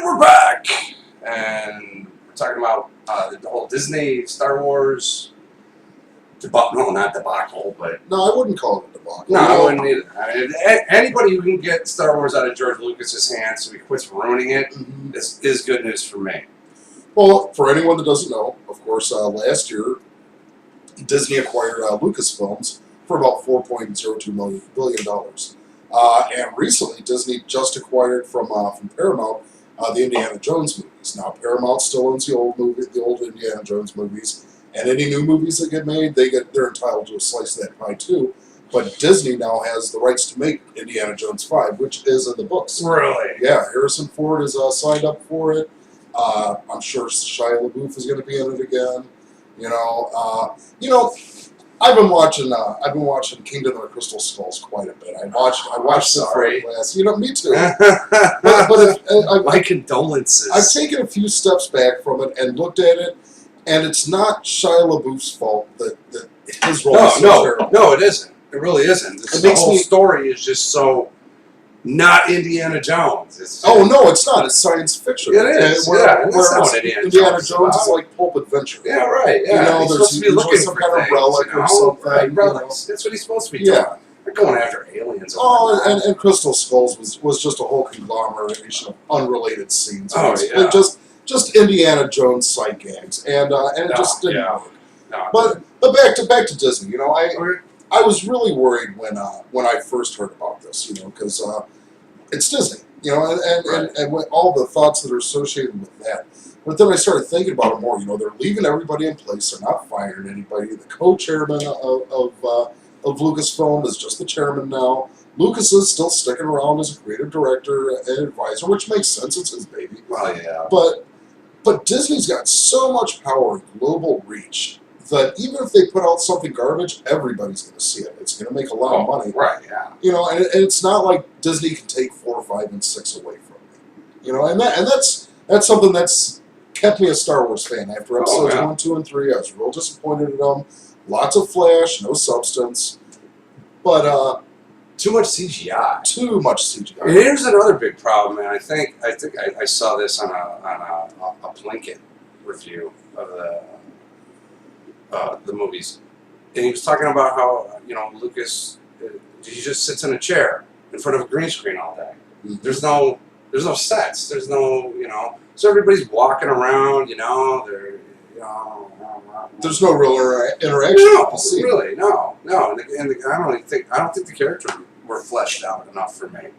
And we're back, and we're talking about the whole Disney Star Wars debacle. No, not debacle, but No, I wouldn't call it a debacle. no, I wouldn't either. I mean, anybody who can get Star Wars out of George Lucas's hands so he quits ruining it is good news for me. Well, for anyone that doesn't know, of course, last year Disney acquired Lucasfilms for about $4.02 billion. And recently, Disney just acquired from Paramount the Indiana Jones movies. Now, Paramount still owns the old Indiana Jones movies, and any new movies that get made, they're entitled to a slice of that pie too. But Disney now has the rights to make Indiana Jones 5, which is in the books. Really? Yeah, Harrison Ford is signed up for it. I'm sure Shia LaBeouf is going to be in it again. I've been watching Kingdom of the Crystal Skulls quite a bit. I watched it for class. Me too. My condolences. I've taken a few steps back from it and looked at it, and it's not Shia LaBeouf's fault that his role is so terrible. No, it isn't. It really isn't. The whole story is just so not Indiana Jones. It's not. It's science fiction. It is. Indiana Jones is like pulp adventure. Yeah, right. Yeah, he's supposed to be looking some for kind of relic or something. Right, relics. That's what he's supposed to be doing. Yeah. They're going after aliens. And Crystal Skulls was just a whole conglomeration of unrelated scenes. Just Indiana Jones sight gags, and it just didn't work. No, but back to Disney. I was really worried when I first heard about this, because it's Disney, and with all the thoughts that are associated with that. But then I started thinking about it more. They're leaving everybody in place. They're not firing anybody. The co-chairman of Lucasfilm is just the chairman now. Lucas is still sticking around as a creative director and advisor, which makes sense. It's his baby. Well, yeah. But Disney's got so much power and global reach that even if they put out something garbage, everybody's going to see it. It's going to make a lot of money. Right, yeah. And it's not like Disney can take 4, 5, and 6 away from me. And that's something that's kept me a Star Wars fan. After episodes 1, 2, and 3, I was real disappointed in them. Lots of flash, no substance. But too much CGI. Too much CGI. And here's another big problem, and I think I saw this on a Plinkett review of the movies, and he was talking about how Lucas he just sits in a chair in front of a green screen all day. Mm-hmm. There's no sets. There's no so everybody's walking around. There's no real interaction. No, really, no. And I don't think the characters were fleshed out enough for me.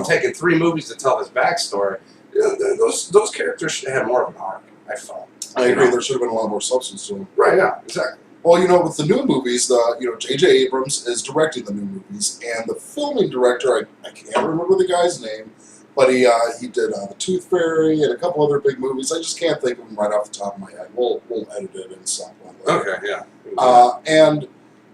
Taking 3 movies to tell this backstory. Those characters should have more of an arc. I felt. I agree. There should have been a lot more substance to them. Right. Yeah. Exactly. Well, with the new movies, J.J. Abrams is directing the new movies, and the filming director, I can't remember the guy's name, but he did The Tooth Fairy and a couple other big movies. I just can't think of them right off the top of my head. We'll edit it in some point later. Okay. Yeah. And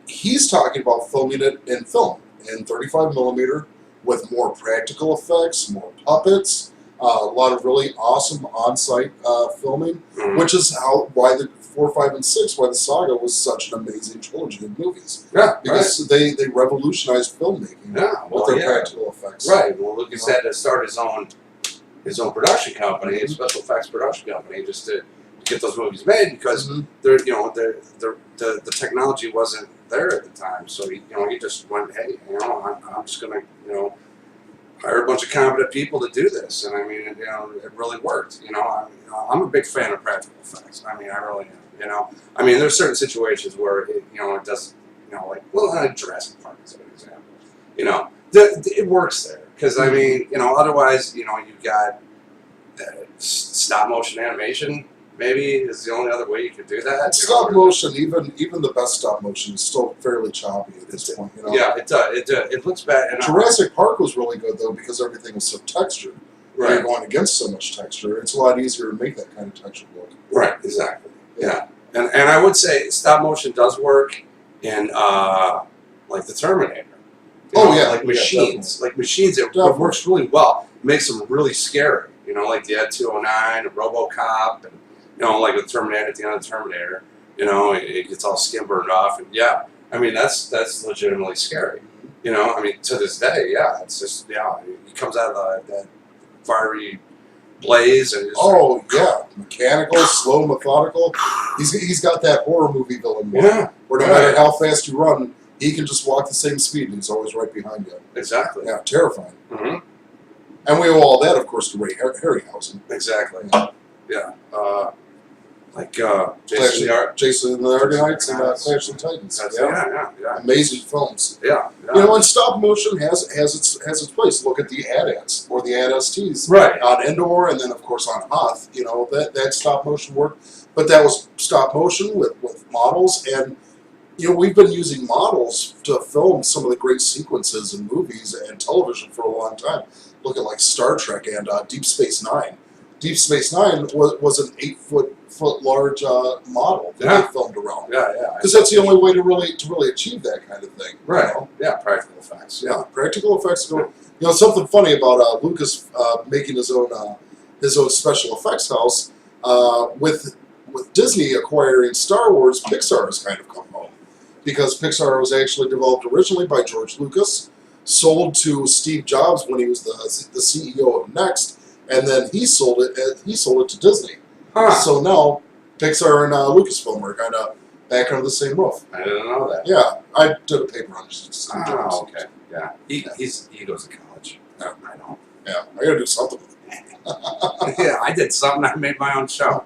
he's talking about filming it in film, in 35 millimeter, with more practical effects, more puppets. A lot of really awesome on-site filming, which is why the 4, 5, and 6, why the saga was such an amazing trilogy of movies. Yeah, because they revolutionized filmmaking with their practical effects. Right. Well, Lucas had to start his own production company, a special effects production company, just to get those movies made because the technology wasn't there at the time. So he just went, hey, I'm just gonna hire a bunch of competent people to do this, and I mean, it really worked. I'm a big fan of practical effects. I mean, I really am. I mean, there's certain situations where it doesn't, Jurassic Park is a good example. It works there because I mean, otherwise, you've got stop motion animation. Maybe is the only other way you could do that. Stop motion, even the best stop motion is still fairly choppy at this point. Yeah, it does. It looks bad. And Jurassic Park was really good though because everything was so textured. Right. You're going against so much texture. It's a lot easier to make that kind of texture look. Right. Exactly. Yeah. And I would say stop motion does work in like the Terminator. Like machines. Like machines, it works really well. It makes them really scary. Like the Ed 209, and RoboCop, and like with Terminator, at the end of the Terminator, it gets all skin burned off, and I mean that's legitimately scary. I mean to this day, it's just he comes out of that fiery blaze and just Oh yeah, mechanical, slow, methodical. He's got that horror movie villain one, yeah, where no matter how fast you run, he can just walk the same speed and he's always right behind you. exactly. Yeah, terrifying. Mm-hmm. And we owe all that, of course, to Ray Harryhausen. Exactly. Yeah. Like Jason and the Argonauts and Clash of the Titans. Yeah. Amazing films. Yeah. You know, and stop motion has its place. Look at the AT-ATs or the AT-STs Right. on Endor, and then of course on Hoth. You know that stop motion work, but that was stop motion with models, and you know we've been using models to film some of the great sequences in movies and television for a long time. Look at like Star Trek and Deep Space Nine. Deep Space Nine was an 8 foot large model that they filmed around. Yeah. Because that's the only way to really achieve that kind of thing. Right. You know? Yeah. Practical effects. Yeah, practical effects. You know, something funny about Lucas making his own special effects house with Disney acquiring Star Wars. Pixar has kind of come home because Pixar was actually developed originally by George Lucas, sold to Steve Jobs when he was the CEO of Next, and then he sold it to Disney. Huh. So now Pixar and Lucasfilm are kind of back under the same roof. I didn't know that. Yeah, I did a paper on Steve Jobs. Oh, okay. Yeah. He goes to college. Yeah. I know. Yeah, I got to do something with it. Yeah, I did something. I made my own show.